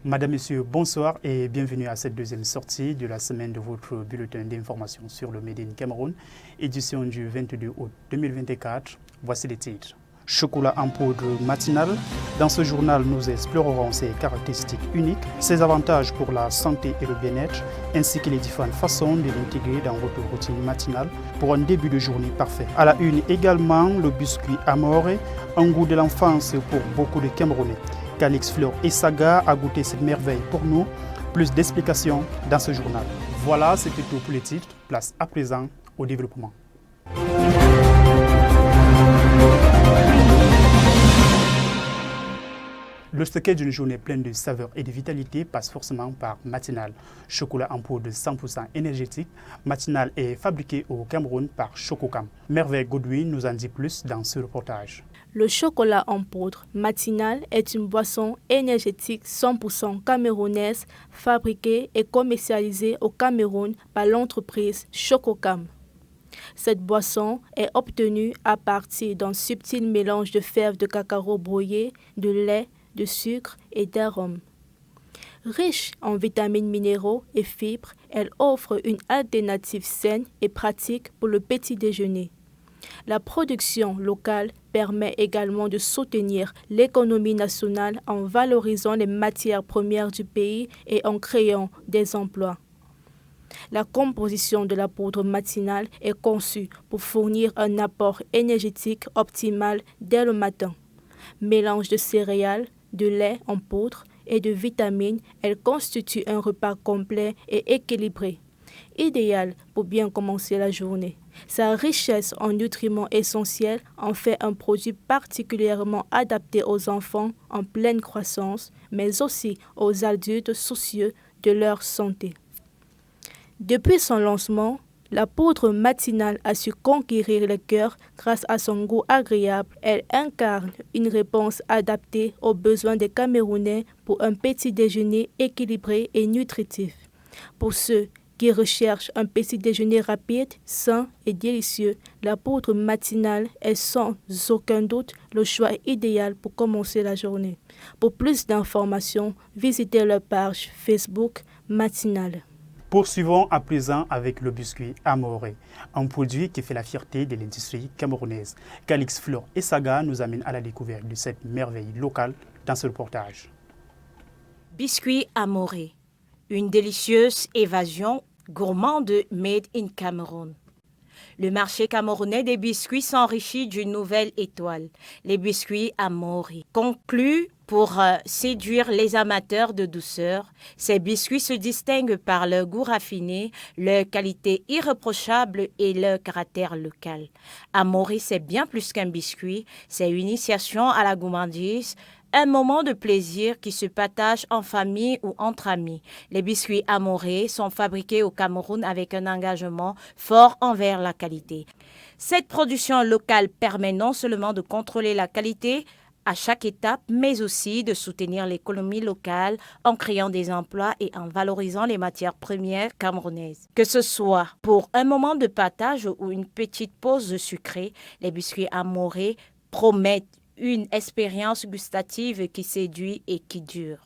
Madame, Messieurs, bonsoir et bienvenue à cette deuxième sortie de la semaine de votre bulletin d'information sur le Made in Cameroun, édition du 22 août 2024. Voici les titres. Chocolat en poudre matinale. Dans ce journal, nous explorerons ses caractéristiques uniques, ses avantages pour la santé et le bien-être, ainsi que les différentes façons de l'intégrer dans votre routine matinale pour un début de journée parfait. À la une également, le biscuit Amoré, un goût de l'enfance pour beaucoup de Camerounais. Calix, Fleur et Saga a goûté cette merveille pour nous. Plus d'explications dans ce journal. Voilà, c'était tout pour les titres. Place à présent au développement. Le stockage d'une journée pleine de saveurs et de vitalité passe forcément par Matinal. Chocolat en poudre de 100% énergétique. Matinal est fabriqué au Cameroun par Chococam. Merveille Godwin nous en dit plus dans ce reportage. Le chocolat en poudre Matinal est une boisson énergétique 100% camerounaise fabriquée et commercialisée au Cameroun par l'entreprise Chococam. Cette boisson est obtenue à partir d'un subtil mélange de fèves de cacao brouillé, de lait, de sucre et d'arômes. Riche en vitamines, minéraux et fibres, elle offre une alternative saine et pratique pour le petit déjeuner. La production locale permet également de soutenir l'économie nationale en valorisant les matières premières du pays et en créant des emplois. La composition de la poudre matinale est conçue pour fournir un apport énergétique optimal dès le matin. Mélange de céréales, de lait en poudre et de vitamines, elle constitue un repas complet et équilibré, idéal pour bien commencer la journée. Sa richesse en nutriments essentiels en fait un produit particulièrement adapté aux enfants en pleine croissance, mais aussi aux adultes soucieux de leur santé. Depuis son lancement, la poudre matinale a su conquérir les cœurs grâce à son goût agréable. Elle incarne une réponse adaptée aux besoins des Camerounais pour un petit déjeuner équilibré et nutritif. Pour ceux qui recherchent un petit déjeuner rapide, sain et délicieux, la poudre matinale est sans aucun doute le choix idéal pour commencer la journée. Pour plus d'informations, visitez leur page Facebook Matinale. Poursuivons à présent avec le biscuit Amoré, un produit qui fait la fierté de l'industrie camerounaise. Calix, Fleur et Saga nous amènent à la découverte de cette merveille locale dans ce reportage. Biscuit Amoré, une délicieuse évasion gourmande made in Cameroun. Le marché camerounais des biscuits s'enrichit d'une nouvelle étoile, les biscuits Amoré. Conclus pour séduire les amateurs de douceur, ces biscuits se distinguent par leur goût raffiné, leur qualité irréprochable et leur caractère local. Amoré, c'est bien plus qu'un biscuit, c'est une initiation à la gourmandise, un moment de plaisir qui se partage en famille ou entre amis. Les biscuits Amoré sont fabriqués au Cameroun avec un engagement fort envers la qualité. Cette production locale permet non seulement de contrôler la qualité à chaque étape, mais aussi de soutenir l'économie locale en créant des emplois et en valorisant les matières premières camerounaises. Que ce soit pour un moment de partage ou une petite pause sucrée, les biscuits Amoré promettent une expérience gustative qui séduit et qui dure.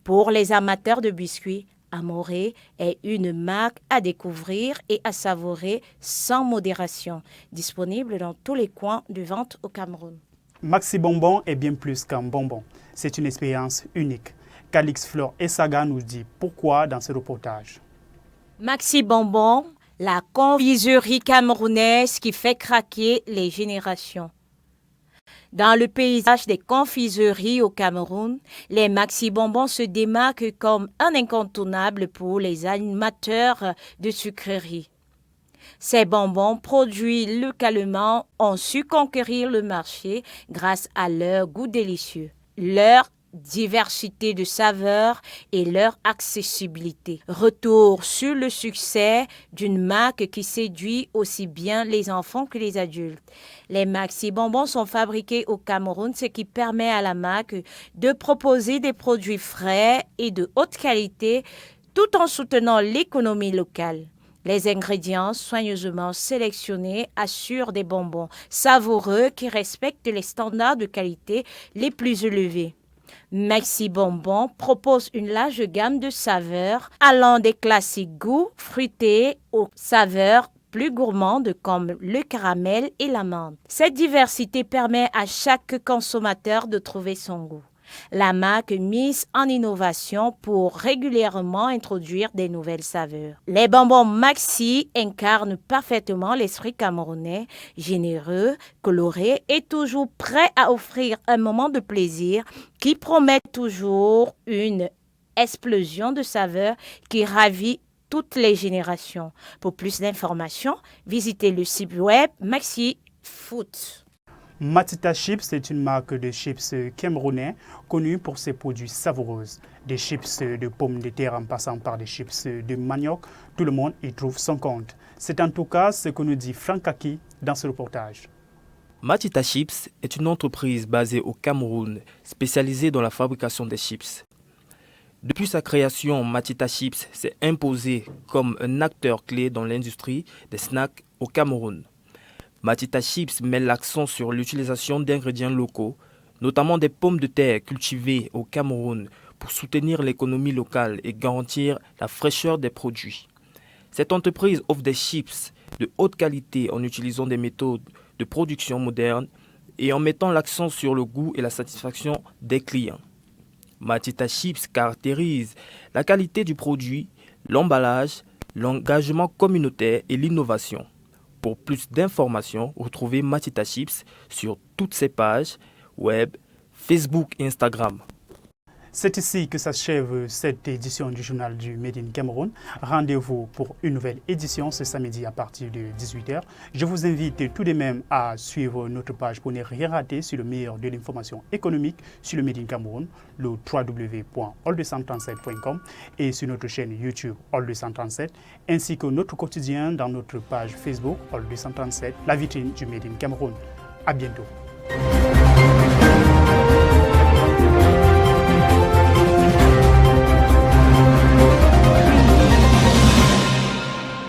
Pour les amateurs de biscuits, Amoré est une marque à découvrir et à savourer sans modération, disponible dans tous les coins de vente au Cameroun. Maxi Bonbon est bien plus qu'un bonbon. C'est une expérience unique. Calix, Fleur et Saga nous dit pourquoi dans ce reportage. Maxi Bonbon, la confiserie camerounaise qui fait craquer les générations. Dans le paysage des confiseries au Cameroun, les Maxi Bonbons se démarquent comme un incontournable pour les amateurs de sucreries. Ces bonbons produits localement ont su conquérir le marché grâce à leur goût délicieux, leur diversité de saveurs et leur accessibilité. Retour sur le succès d'une marque qui séduit aussi bien les enfants que les adultes. Les Maxi Bonbons sont fabriqués au Cameroun, ce qui permet à la marque de proposer des produits frais et de haute qualité tout en soutenant l'économie locale. Les ingrédients soigneusement sélectionnés assurent des bonbons savoureux qui respectent les standards de qualité les plus élevés. Maxi Bonbon propose une large gamme de saveurs allant des classiques goûts fruités aux saveurs plus gourmandes comme le caramel et l'amande. Cette diversité permet à chaque consommateur de trouver son goût. La marque mise en innovation pour régulièrement introduire des nouvelles saveurs. Les bonbons Maxi incarnent parfaitement l'esprit camerounais, généreux, coloré et toujours prêt à offrir un moment de plaisir qui promet toujours une explosion de saveurs qui ravit toutes les générations. Pour plus d'informations, visitez le site web Maxi Food. Matita Chips est une marque de chips camerounais connue pour ses produits savoureux. Des chips de pommes de terre en passant par des chips de manioc, tout le monde y trouve son compte. C'est en tout cas ce que nous dit Franck Aki dans ce reportage. Matita Chips est une entreprise basée au Cameroun, spécialisée dans la fabrication des chips. Depuis sa création, Matita Chips s'est imposé comme un acteur clé dans l'industrie des snacks au Cameroun. Matita Chips met l'accent sur l'utilisation d'ingrédients locaux, notamment des pommes de terre cultivées au Cameroun pour soutenir l'économie locale et garantir la fraîcheur des produits. Cette entreprise offre des chips de haute qualité en utilisant des méthodes de production modernes et en mettant l'accent sur le goût et la satisfaction des clients. Matita Chips caractérise la qualité du produit, l'emballage, l'engagement communautaire et l'innovation. Pour plus d'informations, retrouvez Matita Chips sur toutes ses pages web, Facebook et Instagram. C'est ici que s'achève cette édition du journal du Made in Cameroun. Rendez-vous pour une nouvelle édition ce samedi à partir de 18h. Je vous invite tout de même à suivre notre page pour ne rien rater sur le meilleur de l'information économique sur le Made in Cameroun, le www.all237.com et sur notre chaîne YouTube All237, ainsi que notre quotidien dans notre page Facebook All237, la vitrine du Made in Cameroun. À bientôt.